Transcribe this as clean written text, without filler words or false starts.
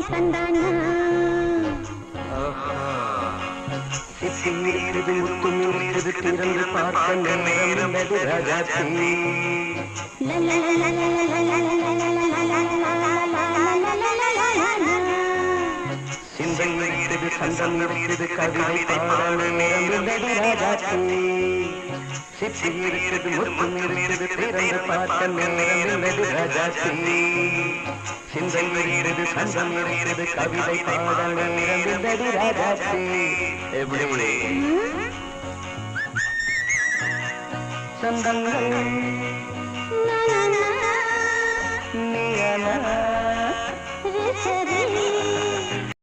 தந்தானா சித்திமிருக்குது முத்துமிருக்குது திறந்து பார்க்க நேரம் ராஜாத்தி சிந்தம் இருக்குது சந்தம் இருக்குது கவிதை பாட நேரம் ராஜாத்தி சித்தி இருக்குது முத்தும் இருக்குது திறந்து பார்க்க நேரம் ராஜாத்தி சிந்தம் இருக்குது சந்தம் இருக்குது கவிதை பாட நேரம் ராஜாத்தி எப்படி சொந்தங்கள்